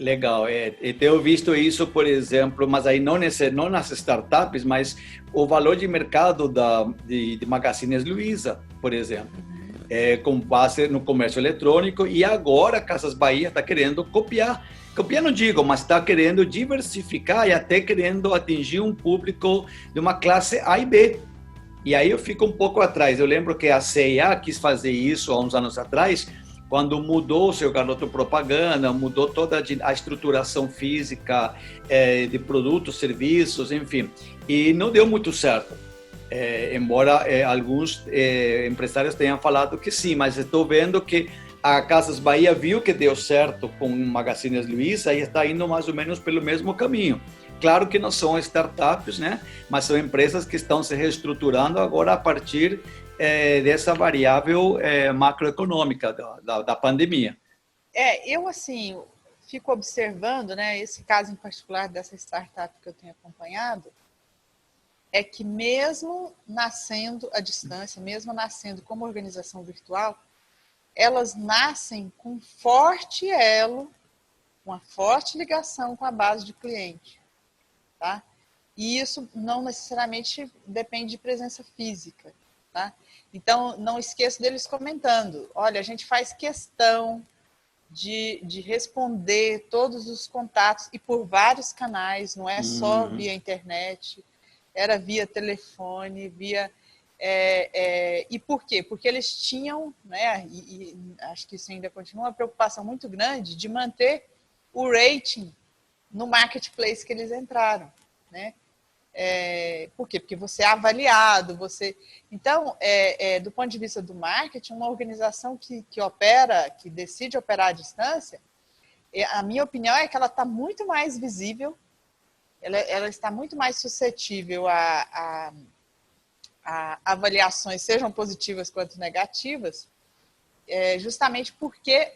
Legal. Eu tenho visto isso, por exemplo, mas aí não nas startups, mas o valor de mercado de Magazine Luiza, por exemplo, com base no comércio eletrônico, e agora a Casas Bahia está querendo copiar. Copiar não digo, mas está querendo diversificar e até querendo atingir um público de uma classe A e B. E aí eu fico um pouco atrás. Eu lembro que a C&A quis fazer isso há uns anos atrás, quando mudou o seu garoto propaganda, mudou toda a estruturação física de produtos, serviços, enfim. E não deu muito certo. Embora alguns empresários tenham falado que sim, mas estou vendo que a Casas Bahia viu que deu certo com o Magazine Luiza e está indo mais ou menos pelo mesmo caminho. Claro que não são startups, né? Mas são empresas que estão se reestruturando agora a partir dessa variável macroeconômica da pandemia. Eu assim, fico observando, né, esse caso em particular dessa startup que eu tenho acompanhado, é que mesmo nascendo à distância, mesmo nascendo como organização virtual, elas nascem com um forte elo, uma forte ligação com a base de cliente, tá? E isso não necessariamente depende de presença física, tá? Então, não esqueço deles comentando, olha, a gente faz questão de responder todos os contatos, e por vários canais, não é só via internet, era via telefone, via... e por quê? Porque eles tinham, né, e acho que isso ainda continua, uma preocupação muito grande de manter o rating no marketplace que eles entraram, né? Por quê? Porque você é avaliado, você... Então, do ponto de vista do marketing, uma organização que opera, que decide operar à distância, a minha opinião é que ela está muito mais visível, ela está muito mais suscetível a avaliações, sejam positivas quanto negativas, justamente porque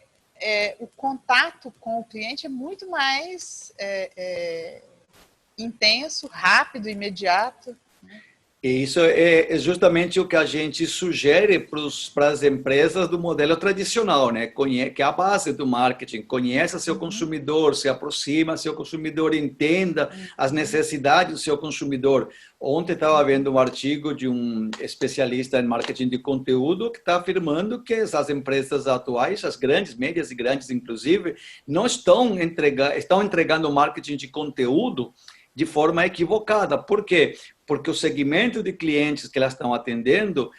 o contato com o cliente é muito mais intenso, rápido, imediato. E isso é justamente o que a gente sugere para as empresas do modelo tradicional, né? Que é a base do marketing. Conheça seu consumidor, se aproxima seu consumidor, entenda as necessidades do seu consumidor. Ontem estava vendo um artigo de um especialista em marketing de conteúdo que está afirmando que as empresas atuais, as grandes, médias e grandes inclusive, não estão entregando marketing de conteúdo de forma equivocada. Por quê? Porque o segmento de clientes que elas estão atendendo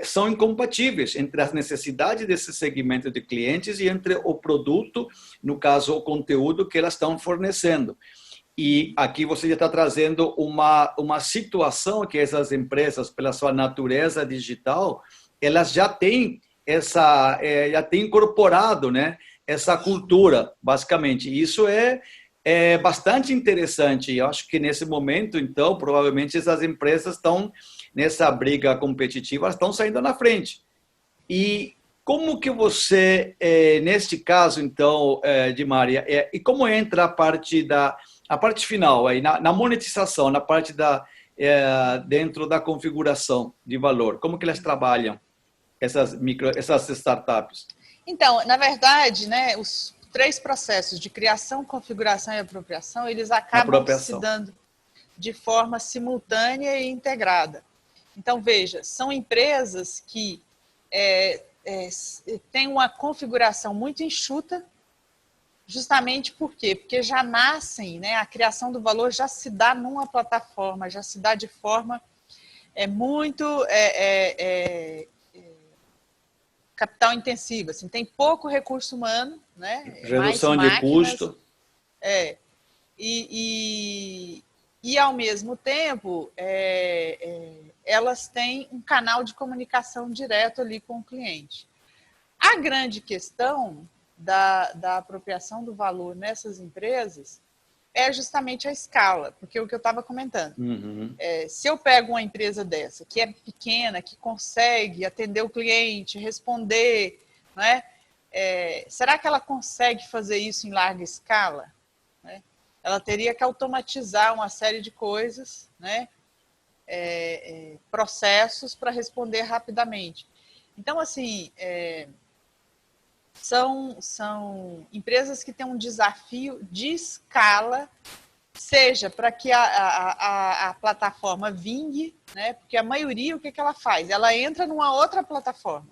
são incompatíveis entre as necessidades desse segmento de clientes e entre o produto, no caso, o conteúdo que elas estão fornecendo. E aqui você já está trazendo uma situação que essas empresas, pela sua natureza digital, elas já têm incorporado, né, essa cultura, basicamente. Isso é bastante interessante. Eu acho que nesse momento, então, provavelmente essas empresas estão nessa briga competitiva, estão saindo na frente. E como que você, neste caso, então, de Maria, e como entra a parte final, aí, na monetização, na parte dentro da configuração de valor? Como que elas trabalham, essas startups? Então, na verdade, né, os 3 processos de criação, configuração e apropriação, eles acabam se dando de forma simultânea e integrada. Então, veja, são empresas que têm uma configuração muito enxuta, justamente por quê? Porque já nascem, né, a criação do valor já se dá numa plataforma, já se dá de forma muito capital intensiva, assim, tem pouco recurso humano, né? Redução mais de máquinas, custo. E ao mesmo tempo, elas têm um canal de comunicação direto ali com o cliente. A grande questão da apropriação do valor nessas empresas é justamente a escala, porque o que eu estava comentando. Se eu pego uma empresa dessa, que é pequena, que consegue atender o cliente, responder, né, será que ela consegue fazer isso em larga escala? Né? Ela teria que automatizar uma série de coisas, né, processos para responder rapidamente. Então, assim, são empresas que têm um desafio de escala, seja para que a plataforma vingue, né? Porque a maioria, o que ela faz? Ela entra numa outra plataforma,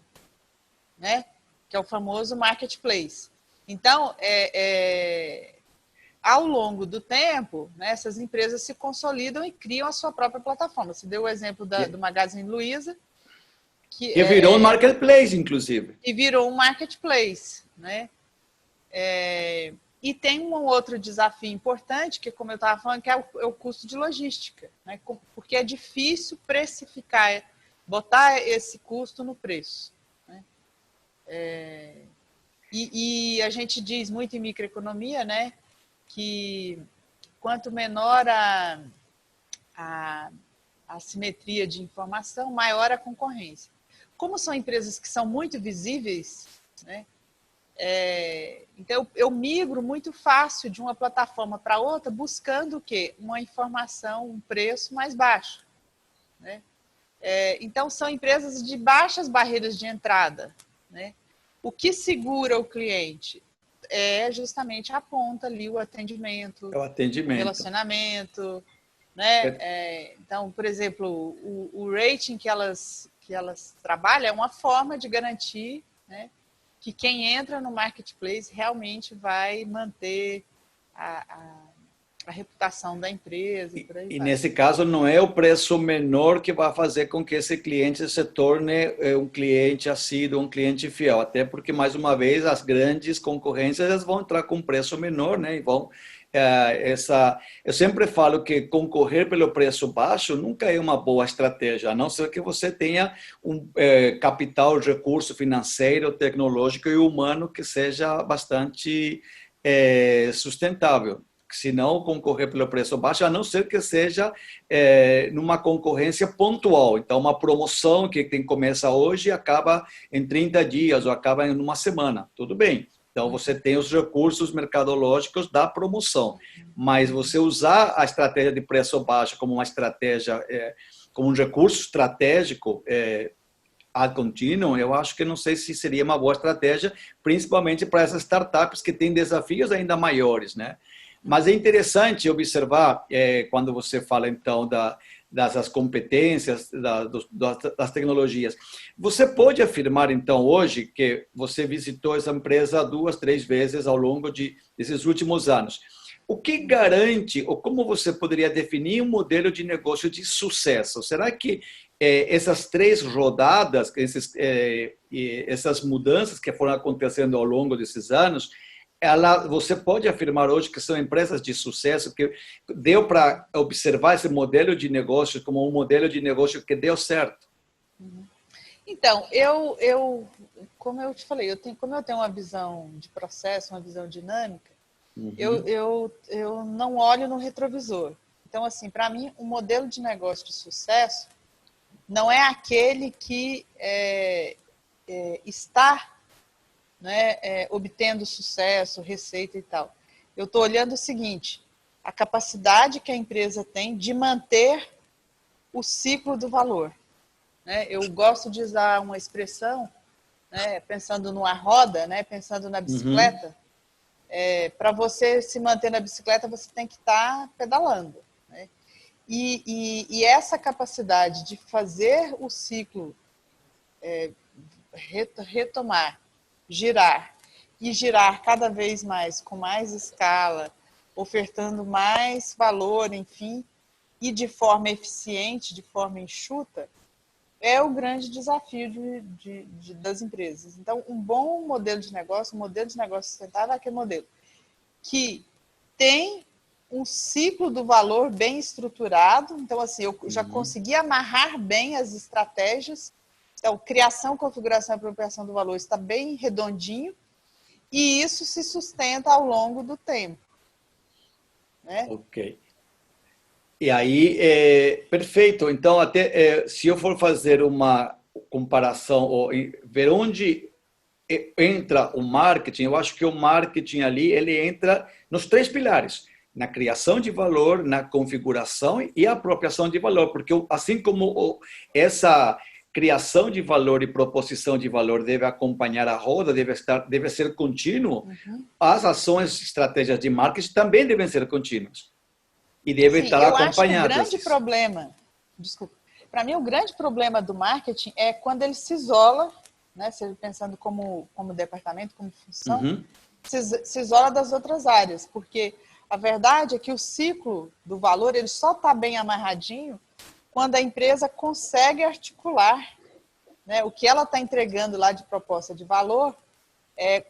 né? Que é o famoso marketplace. Então, ao longo do tempo, né, essas empresas se consolidam e criam a sua própria plataforma. Você deu o exemplo do Magazine Luiza, que virou um marketplace, inclusive. E virou um marketplace, né? E tem um outro desafio importante, que, como eu estava falando, que é o custo de logística, né? Porque é difícil precificar, botar esse custo no preço, né? E a gente diz muito em microeconomia, né, que quanto menor a assimetria de informação, maior a concorrência. Como são empresas que são muito visíveis, né? Então eu migro muito fácil de uma plataforma para outra, buscando o quê? Uma informação, um preço mais baixo, né? Então são empresas de baixas barreiras de entrada, né? O que segura o cliente é justamente a ponta ali, o atendimento, o relacionamento, né? Então, por exemplo, o rating que elas trabalham é uma forma de garantir, né, que quem entra no marketplace realmente vai manter a reputação da empresa. E por aí vai. Nesse caso, não é o preço menor que vai fazer com que esse cliente se torne um cliente assíduo, um cliente fiel. Até porque, mais uma vez, as grandes concorrências vão entrar com preço menor, né? E vão... eu sempre falo que concorrer pelo preço baixo nunca é uma boa estratégia, a não ser que você tenha um capital, recurso financeiro, tecnológico e humano que seja bastante sustentável. Se não concorrer pelo preço baixo, a não ser que seja numa concorrência pontual. Então, uma promoção que começa hoje acaba em 30 dias ou acaba em uma semana. Tudo bem. Então, você tem os recursos mercadológicos da promoção, mas você usar a estratégia de preço baixo como uma estratégia, como um recurso estratégico ad continuum, eu acho que não sei se seria uma boa estratégia, principalmente para essas startups que têm desafios ainda maiores, né? Mas é interessante observar, quando você fala, então, das competências, das tecnologias. Você pode afirmar, então, hoje, que você visitou essa empresa 2, 3 vezes ao longo desses últimos anos. O que garante, ou como você poderia definir um modelo de negócio de sucesso? Será que essas 3 rodadas, essas mudanças que foram acontecendo ao longo desses anos, você pode afirmar hoje que são empresas de sucesso, que deu para observar esse modelo de negócio como um modelo de negócio que deu certo? Então, como eu te falei, como eu tenho uma visão de processo, uma visão dinâmica, eu não olho no retrovisor. Então, assim, para mim, um modelo de negócio de sucesso não é aquele que está, né, obtendo sucesso, receita e tal. Eu estou olhando o seguinte: a capacidade que a empresa tem de manter o ciclo do valor, né? Eu gosto de usar uma expressão, né, pensando numa roda, né, pensando na bicicleta. Para você se manter na bicicleta, você tem que estar pedalando, né? E essa capacidade de fazer o ciclo retomar, girar, e girar cada vez mais, com mais escala, ofertando mais valor, enfim, e de forma eficiente, de forma enxuta, é o grande desafio das empresas. Então, um bom modelo de negócio, um modelo de negócio sustentável é aquele modelo que tem um ciclo do valor bem estruturado. Então, assim, eu já consegui amarrar bem as estratégias. Então, criação, configuração e apropriação do valor está bem redondinho, e isso se sustenta ao longo do tempo, né? Ok. E aí, perfeito. Então, até se eu for fazer uma comparação, ou ver onde entra o marketing, eu acho que o marketing ali, ele entra nos 3 pilares: na criação de valor, na configuração e apropriação de valor, porque assim como criação de valor e proposição de valor deve acompanhar a roda, deve ser contínuo, as ações, estratégias de marketing também devem ser contínuas e devem estar acompanhadas. Eu acho que o grande problema, desculpa, para mim o grande problema do marketing é quando ele se isola, né, seja pensando como departamento, como função, se isola das outras áreas, porque a verdade é que o ciclo do valor ele só está bem amarradinho quando a empresa consegue articular, né, o que ela está entregando lá de proposta de valor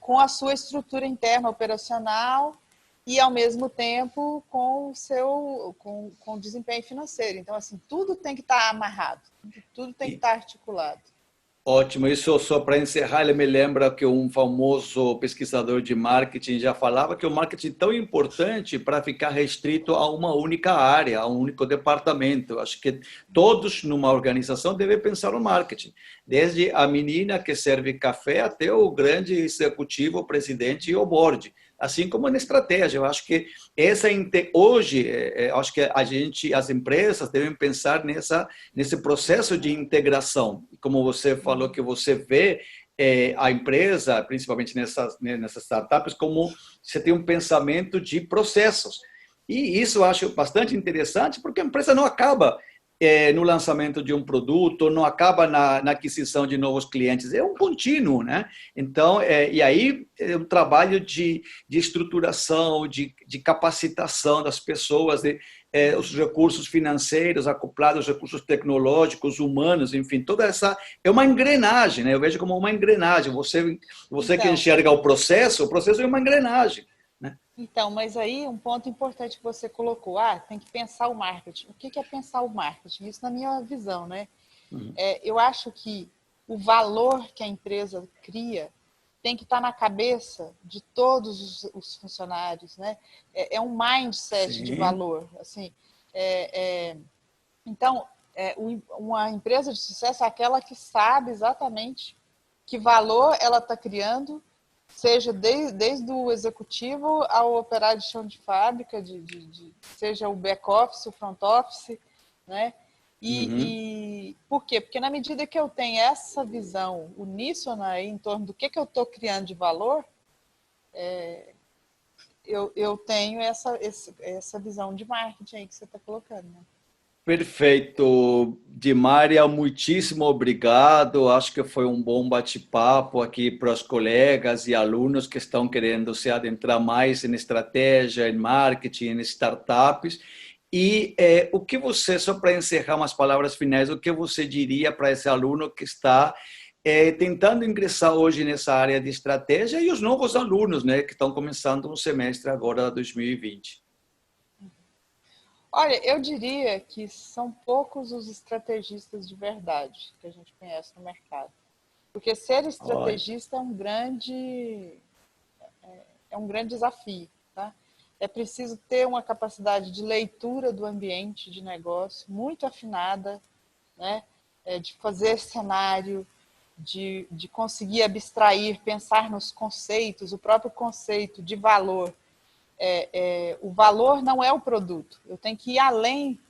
com a sua estrutura interna operacional e, ao mesmo tempo, com o desempenho financeiro. Então, assim, tudo tem que estar amarrado, tudo tem que estar articulado. Ótimo, isso só para encerrar, ele me lembra que um famoso pesquisador de marketing já falava que o marketing é tão importante para ficar restrito a uma única área, a um único departamento. Acho que todos numa organização devem pensar no marketing, desde a menina que serve café até o grande executivo, o presidente e o board. Assim como na estratégia, eu acho que hoje, acho que as empresas devem pensar nesse processo de integração. Como você falou que você vê a empresa, principalmente nessas startups, como você tem um pensamento de processos. E isso eu acho bastante interessante, porque a empresa não acaba no lançamento de um produto, não acaba na aquisição de novos clientes, é um contínuo, né? Então, e aí é um trabalho de estruturação, de capacitação das pessoas, os recursos financeiros acoplados, os recursos tecnológicos, humanos, enfim, toda essa é uma engrenagem, né? Eu vejo como uma engrenagem. Você que enxerga o processo é uma engrenagem. Então, mas aí um ponto importante que você colocou, tem que pensar o marketing. O que é pensar o marketing? Isso na minha visão, né? Eu acho que o valor que a empresa cria tem que estar na cabeça de todos os funcionários, né? É um mindset Sim. de valor, assim. Então, uma empresa de sucesso é aquela que sabe exatamente que valor ela está criando, seja desde o executivo ao operário de chão de fábrica, seja o back-office, o front-office, né? E por quê? Porque na medida que eu tenho essa visão uníssona em torno do que eu estou criando de valor, eu tenho essa visão de marketing aí que você está colocando, né? Perfeito, Dimária, muitíssimo obrigado. Acho que foi um bom bate-papo aqui para os colegas e alunos que estão querendo se adentrar mais em estratégia, em marketing, em startups. E o que você, só para encerrar umas palavras finais, o que você diria para esse aluno que está tentando ingressar hoje nessa área de estratégia e os novos alunos, né, que estão começando um semestre agora, 2020? Olha, eu diria que são poucos os estrategistas de verdade que a gente conhece no mercado. Porque ser estrategista é um grande desafio, tá? É preciso ter uma capacidade de leitura do ambiente de negócio muito afinada, né? De fazer cenário, de conseguir abstrair, pensar nos conceitos, o próprio conceito de valor. O valor não é o produto. Eu tenho que ir além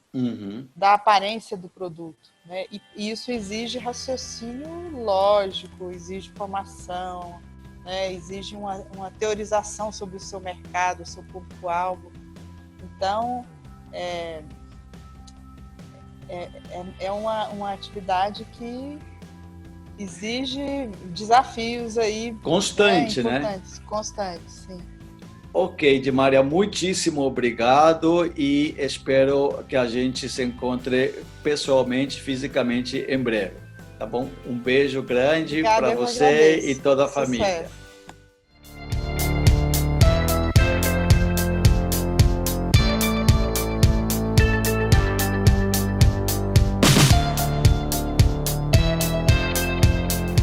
da aparência do produto, né? E isso exige raciocínio lógico, exige formação, né? Exige uma teorização sobre o seu mercado, o seu público-alvo. Então, é uma atividade que exige desafios aí constante, né? Constantes, sim. Ok, Dimária, muitíssimo obrigado e espero que a gente se encontre pessoalmente, fisicamente em breve, tá bom? Um beijo grande para você e toda a família.